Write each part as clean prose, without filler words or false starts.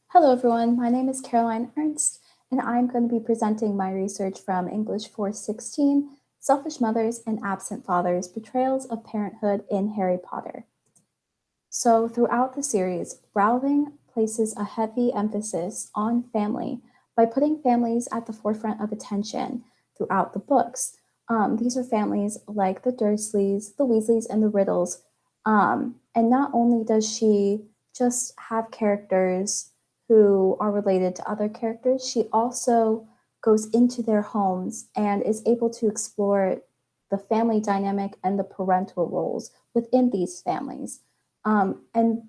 Hello everyone, my name is Caroline Ernst, and I'm going to be presenting my research from English 416, Selfish Mothers and Absent Fathers, Portrayals of Parenthood in Harry Potter. So throughout the series, Rowling places a heavy emphasis on family by putting families at the forefront of attention throughout the books. These are families like the Dursleys, the Weasleys, and the Riddles. And not only does she just have characters who are related to other characters, she also goes into their homes and is able to explore the family dynamic and the parental roles within these families. And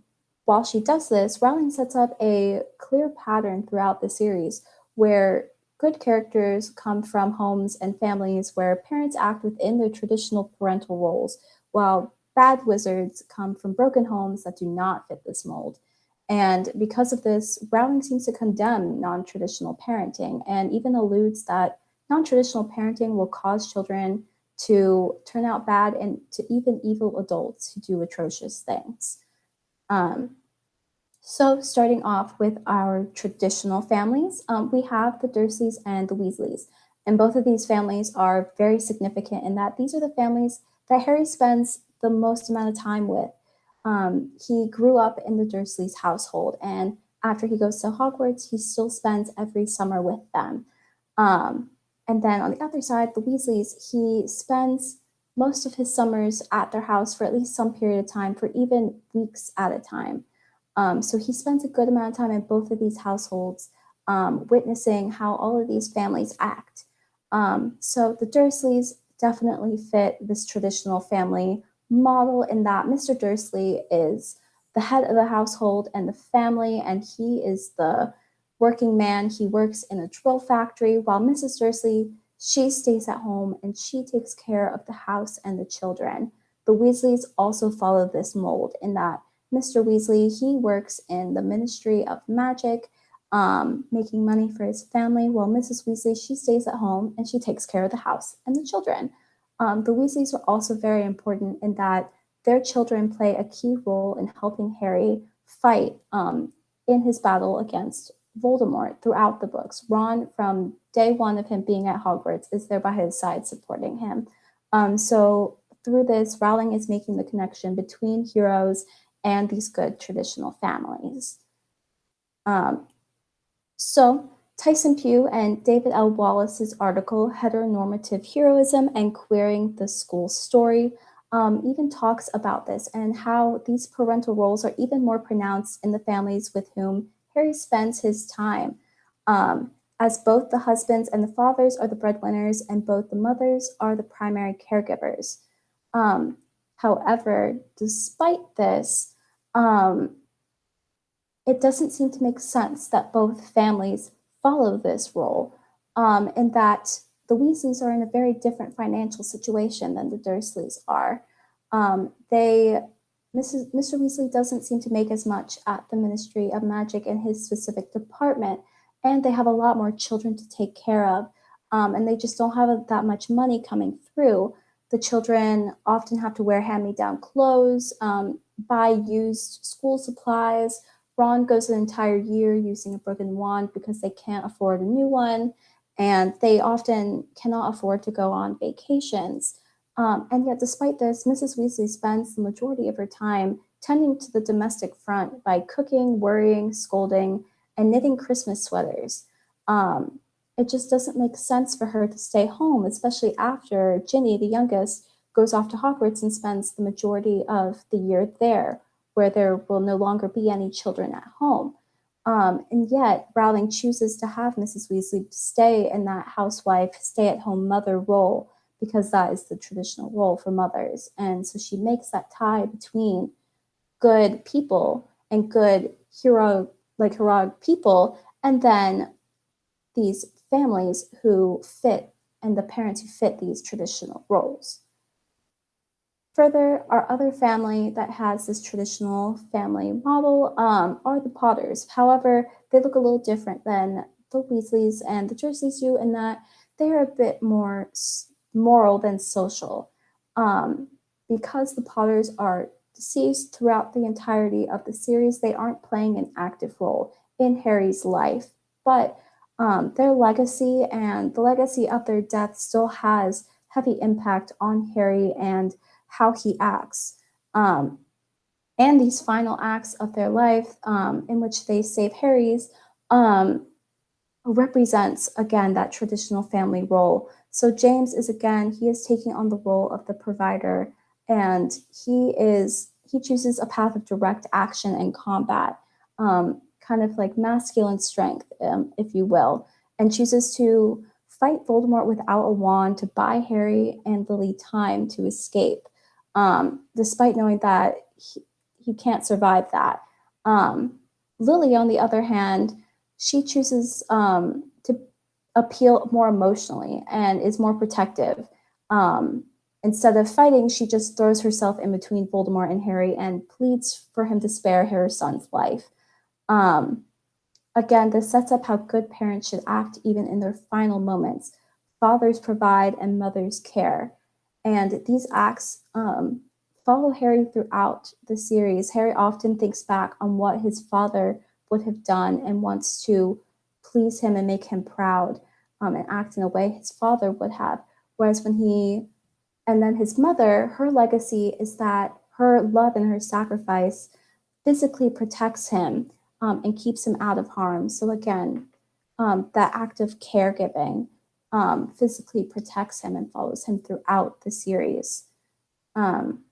while she does this, Rowling sets up a clear pattern throughout the series where good characters come from homes and families where parents act within their traditional parental roles, while bad wizards come from broken homes that do not fit this mold. And because of this, Rowling seems to condemn non traditional parenting and even alludes that non traditional parenting will cause children to turn out bad and to even evil adults who do atrocious things. Um, so, starting off with our traditional families, we have the Dursleys and the Weasleys. And both of these families are very significant in that these are the families that Harry spends the most amount of time with. He grew up in the Dursleys' household, and after he goes to Hogwarts, he still spends every summer with them. Um, and then on the other side, the Weasleys, he spends most of his summers at their house for at least some period of time, for even weeks at a time. So he spends a good amount of time in both of these households, witnessing how all of these families act. So the Dursleys definitely fit this traditional family model in that Mr. Dursley is the head of the household and the family, and he is the working man. He works in a drill factory, while Mrs. Dursley, she stays at home and she takes care of the house and the children. The Weasleys also follow this mold in that Mr. Weasley, he works in the Ministry of Magic, making money for his family, while Mrs. Weasley, she stays at home and she takes care of the house and the children. The Weasleys are also very important in that their children play a key role in helping Harry fight in his battle against Voldemort throughout the books. Ron, from day one of him being at Hogwarts, is there by his side supporting him. So through this, Rowling is making the connection between heroes and these good traditional families. So Tyson Pugh and David L. Wallace's article, Heteronormative Heroism and Queering the School Story, even talks about this and how these parental roles are even more pronounced in the families with whom Harry spends his time, as both the husbands and the fathers are the breadwinners and both the mothers are the primary caregivers. However, despite this, it doesn't seem to make sense that both families follow this role, in that the Weasleys are in a very different financial situation than the Dursleys are. Mr. Weasley doesn't seem to make as much at the Ministry of Magic in his specific department, and they have a lot more children to take care of, and they just don't have that much money coming through. The children often have to wear hand-me-down clothes, buy used school supplies. Ron goes an entire year using a broken wand because they can't afford a new one, and they often cannot afford to go on vacations. And yet, despite this, Mrs. Weasley spends the majority of her time tending to the domestic front by cooking, worrying, scolding, and knitting Christmas sweaters. It just doesn't make sense for her to stay home, especially after Ginny, the youngest, goes off to Hogwarts and spends the majority of the year there, where there will no longer be any children at home. And yet, Rowling chooses to have Mrs. Weasley stay in that housewife, stay at home mother role because that is the traditional role for mothers. And so she makes that tie between good people and good heroic people, and then these families who fit and the parents who fit these traditional roles. Further, our other family that has this traditional family model are the Potters. However, they look a little different than the Weasleys and the Dursleys do in that they are a bit more moral than social. Because the Potters are deceased throughout the entirety of the series. They aren't playing an active role in Harry's life, but their legacy and the legacy of their death still has heavy impact on Harry and how he acts. Um, and these final acts of their life, in which they save Harry's, um, represents again that traditional family role. So James is again, he is taking on the role of the provider, and he chooses a path of direct action and combat, kind of like masculine strength, if you will, and chooses to fight Voldemort without a wand to buy Harry and Lily time to escape, despite knowing that he can't survive that. Um, Lily, on the other hand, she chooses to appeal more emotionally and is more protective. Instead of fighting, she just throws herself in between Voldemort and Harry and pleads for him to spare her son's life. Um, Again, this sets up how good parents should act even in their final moments. Fathers provide and mothers care. And these acts follow Harry throughout the series. Harry often thinks back on what his father would have done and wants to please him and make him proud, and act in a way his father would have. Whereas and then his mother, her legacy is that her love and her sacrifice physically protects him, and keeps him out of harm. So again, that act of caregiving physically protects him and follows him throughout the series. Um,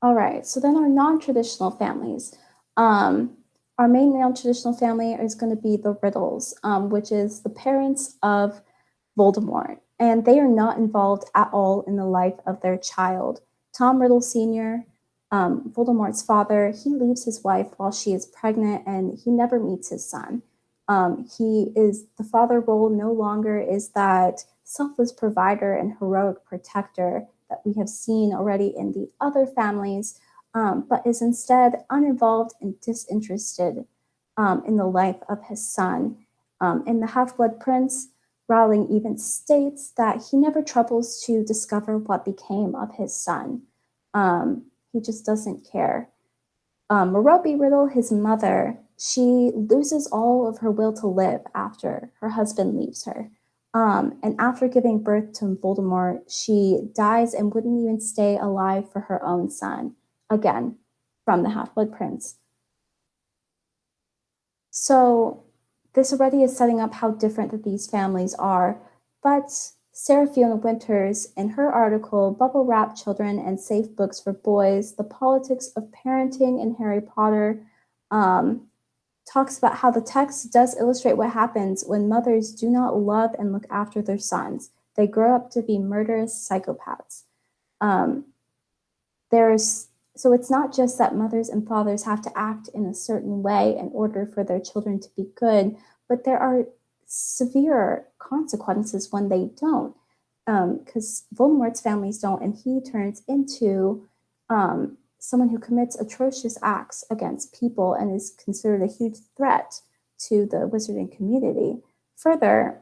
all right, so then our non-traditional families. Our main non-traditional family is going to be the Riddles, which is the parents of Voldemort, and they are not involved at all in the life of their child. Tom Riddle Sr., Voldemort's father, he leaves his wife while she is pregnant, and he never meets his son. The father role no longer is that selfless provider and heroic protector that we have seen already in the other families, but is instead uninvolved and disinterested in the life of his son. In The Half-Blood Prince, Rowling even states that he never troubles to discover what became of his son. He just doesn't care. Merope Riddle, his mother, she loses all of her will to live after her husband leaves her. And after giving birth to Voldemort, she dies and wouldn't even stay alive for her own son. Again, from The Half-Blood Prince. So this already is setting up how different that these families are, but Sarah Fiona Winters, in her article, Bubble Wrap Children and Safe Books for Boys, The Politics of Parenting in Harry Potter, talks about how the text does illustrate what happens when mothers do not love and look after their sons. They grow up to be murderous psychopaths. So it's not just that mothers and fathers have to act in a certain way in order for their children to be good, but there are severe consequences when they don't, because Voldemort's families don't, and he turns into someone who commits atrocious acts against people and is considered a huge threat to the wizarding community. Further,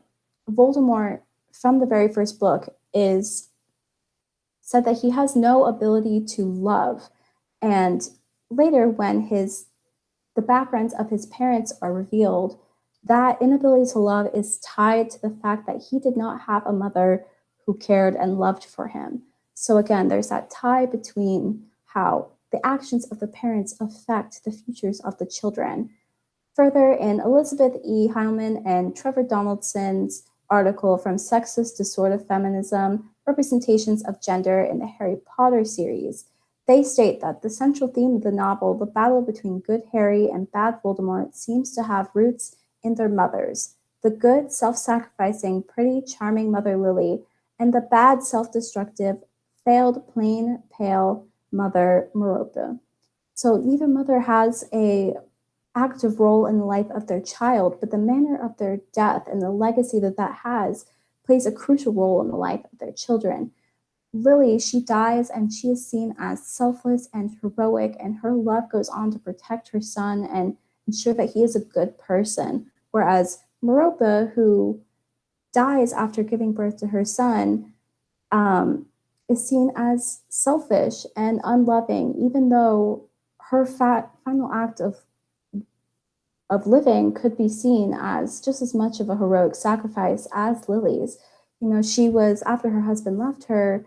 Voldemort, from the very first book, is said that he has no ability to love. And later, when the backgrounds of his parents are revealed, that inability to love is tied to the fact that he did not have a mother who cared and loved for him. So again, there's that tie between how the actions of the parents affect the futures of the children. Further, in Elizabeth E. Heilman and Trevor Donaldson's article From Sexist to Sort of Feminism, Representations of Gender in the Harry Potter series, they state that the central theme of the novel, the battle between good Harry and bad Voldemort, seems to have roots in their mothers. The good, self-sacrificing, pretty, charming mother Lily, and the bad, self-destructive, failed, plain, pale mother Merope. So neither mother has a active role in the life of their child, but the manner of their death and the legacy that that has plays a crucial role in the life of their children. Lily, she dies and she is seen as selfless and heroic, and her love goes on to protect her son and ensure that he is a good person. Whereas Merope, who dies after giving birth to her son, is seen as selfish and unloving, even though her final act of living could be seen as just as much of a heroic sacrifice as Lily's. She was, after her husband left her,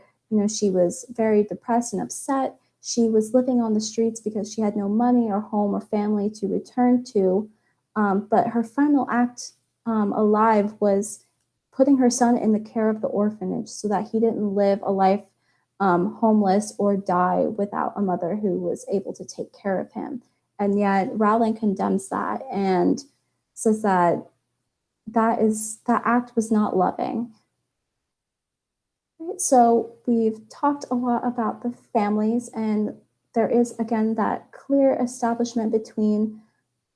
she was very depressed and upset. She was living on the streets because she had no money or home or family to return to. But her final act alive was putting her son in the care of the orphanage so that he didn't live a life homeless or die without a mother who was able to take care of him. And yet Rowling condemns that and says that that act was not loving. Right, so we've talked a lot about the families, and there is again that clear establishment between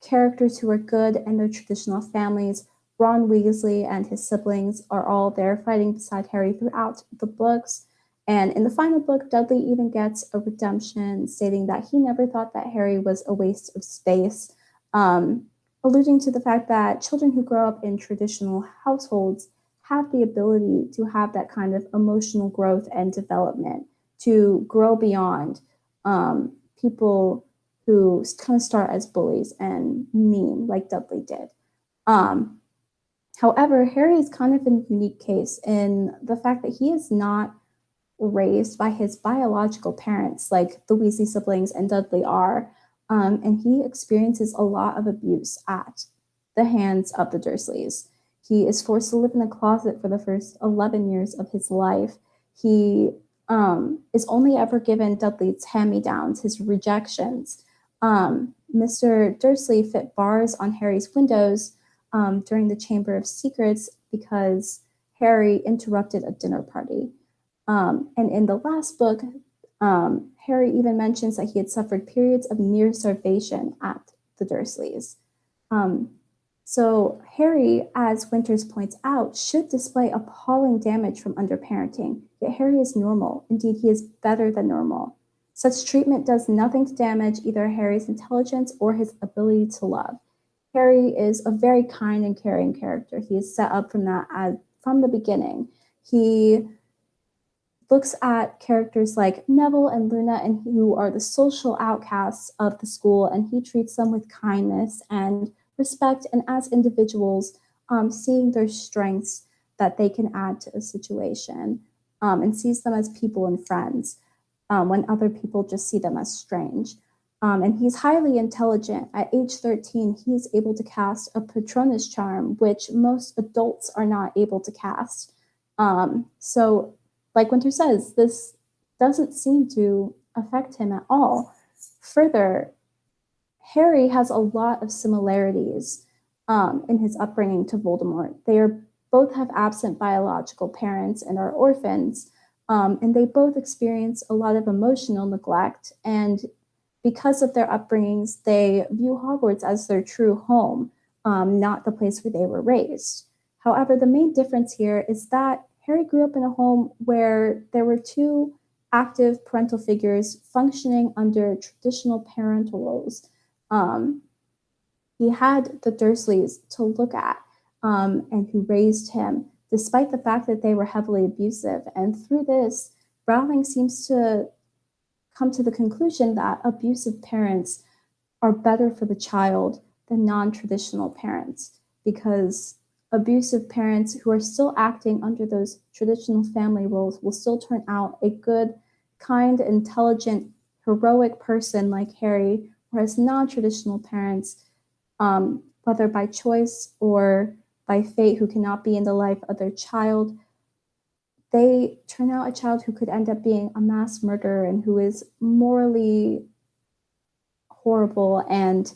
characters who are good and their traditional families. Ron Weasley and his siblings are all there fighting beside Harry throughout the books. And in the final book, Dudley even gets a redemption, stating that he never thought that Harry was a waste of space, alluding to the fact that children who grow up in traditional households have the ability to have that kind of emotional growth and development, to grow beyond people who kind of start as bullies and mean like Dudley did. However, Harry is kind of a unique case in the fact that he is not raised by his biological parents like the Weasley siblings and Dudley are, and he experiences a lot of abuse at the hands of the Dursleys. He is forced to live in a closet for the first 11 years of his life. He is only ever given Dudley's hand-me-downs, his rejections. Mr. Dursley fit bars on Harry's windows during the Chamber of Secrets because Harry interrupted a dinner party. And in the last book, Harry even mentions that he had suffered periods of near starvation at the Dursleys. So Harry, as Winters points out, should display appalling damage from underparenting, yet Harry is normal. Indeed, he is better than normal. Such treatment does nothing to damage either Harry's intelligence or his ability to love. Harry is a very kind and caring character. He is set up from the beginning. He looks at characters like Neville and Luna, and who are the social outcasts of the school, and he treats them with kindness and respect, and as individuals, seeing their strengths that they can add to a situation, and sees them as people and friends when other people just see them as strange. And he's highly intelligent. At age 13, he's able to cast a Patronus charm, which most adults are not able to cast. So like Winter says, this doesn't seem to affect him at all. Further, Harry has a lot of similarities in his upbringing to Voldemort. Both have absent biological parents and are orphans, and they both experience a lot of emotional neglect. And because of their upbringings, they view Hogwarts as their true home, not the place where they were raised. However, the main difference here is that Harry grew up in a home where there were two active parental figures functioning under traditional parental roles. He had the Dursleys to look at and who raised him, despite the fact that they were heavily abusive. And through this, Rowling seems to come to the conclusion that abusive parents are better for the child than non-traditional parents, because abusive parents who are still acting under those traditional family roles will still turn out a good, kind, intelligent, heroic person like Harry, whereas non-traditional parents, whether by choice or by fate, who cannot be in the life of their child, they turn out a child who could end up being a mass murderer and who is morally horrible and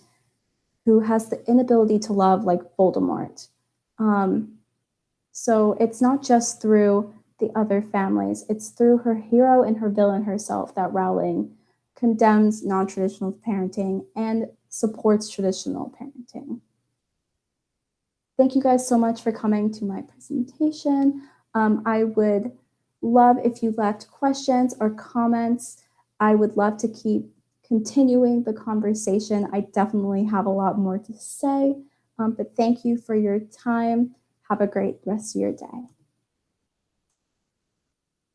who has the inability to love like Voldemort. So it's not just through the other families, it's through her hero and her villain herself that Rowling condemns non-traditional parenting and supports traditional parenting. Thank you guys so much for coming to my presentation. I would love if you left questions or comments. I would love to keep continuing the conversation. I definitely have a lot more to say, but thank you for your time. Have a great rest of your day.